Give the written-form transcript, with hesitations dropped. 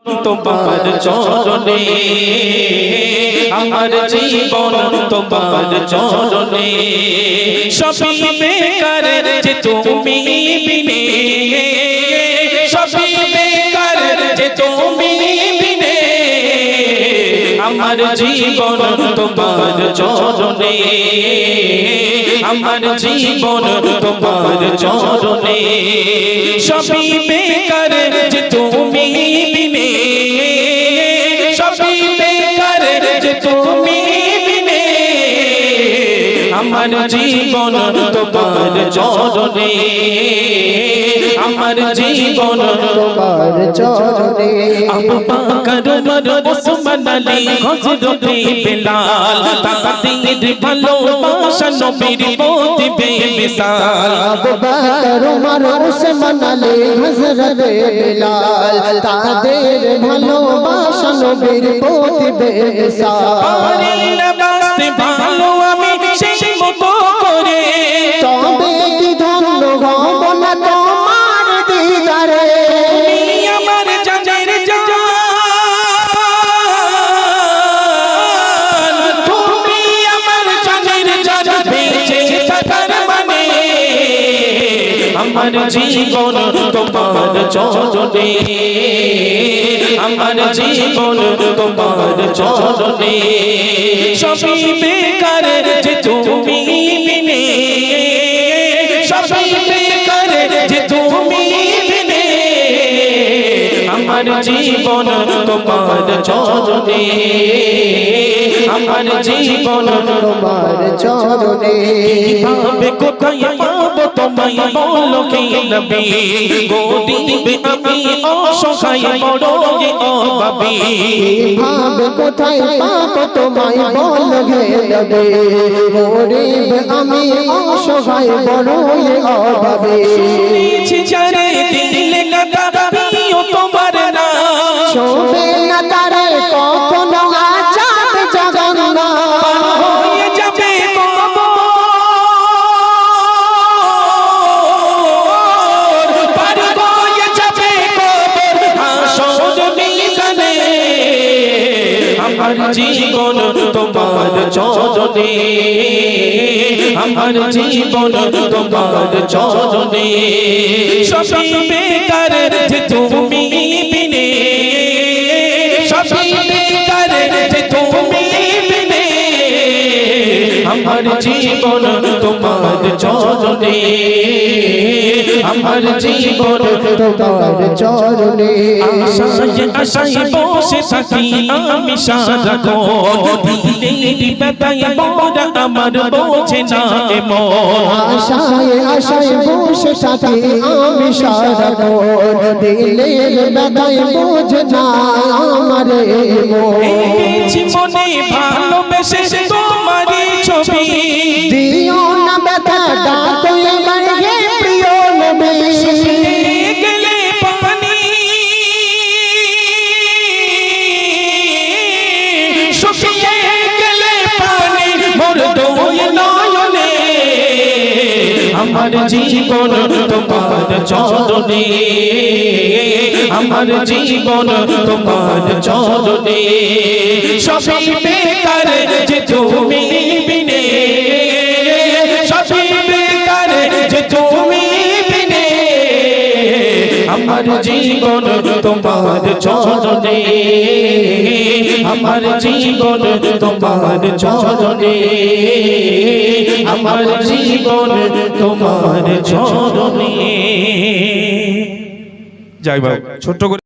তোমার চরণে আমার জীবন তোমার চরণে সবই বেকার যে তুমি বিনে সবই বেকার যে তুমি বিনে আমার জীবন তোমার চরণে আমার জীবন তোমার চরণে সবই বেকার যে তুমি বিনে সবই বেকার যে তুমি বিনে আমার জীবন তোমার চরণে আমার জীবন তোমার চরণে আবু বকর ওমর ওসমান আলী হযরত বিলাল তাকদীর ভালোবাসা নবীর প্রতি বেমিসাল আবু বকর ওমর ওসমান আলী হযরত বিলাল তাদের ভালোবাসা নবীর প্রতি বেমিসাল পারি না বাঁচতে ভালো আমি সেই মতো করে তবে কি ধন্য হব না তোমার দিদারে তুমি আমার জানের জান তুমি আমার জানের জান বেঁচে থাকার মানে আমার জীবন তোমার চরণে আমার জীবন তোমার চরণে সবই বেকার যে তুমি বিনে সবই বেকার যে তুমি বিনে আমার জীবন তোমার চরণে আমার জীবন তোমার চরণে কিভাবে কোথায় পাবো তোমায় বলো কে নবী গরিব আমি অসহায় বড় অভাবী ভাবে কোথায় পাবো তোমায় বল গে নবী গরিব আমি অসহায় বড় অভাবী শুনেছি যারে দিলে গাদা প্রিয় তোমার নাম শোবে না তারে কখনো আজাদ জগন্না হয়ে যাবে কবর পার হয়ে যাবে কবর হাসর মিজানে আমার জীবন তোমার চরণে আমার জীবন তোমার চরণে সবই বেকার যে তুমি বিনে সবই বেকার যে তুমি বিনে আমার জীবন তোমার চরণে আমার জীবন তোমার চরণে আশায় আশায় বসে থাকি আমি সারাক্ষণ দিলের ব্যথায় মোরা আমার বোঝে না এমন আশায় আশায় বসে থাকি আমি সারাক্ষণ দিলের ব্যথায় বোঝে না আমার মন এঁকেছি মনে ভালোবেসে তোমারই ছবি দিও না ব্যথা ডাকো এবার হে প্রিয় নবী গেলে পানি শুকিয়ে গেলে পানি মোর দোয় নয়নে আমার জীবন তোমার চরণে আমার জীবন তোমার চরণে সবই বেকার যে তুমি বিনে সবই বেকার যে তুমি বিনে আমার জীবন তোমার চরণে আমার জীবন তোমার চরণে আমার জীবন তোমার চরণে যাই বাবা ছোট্ট করে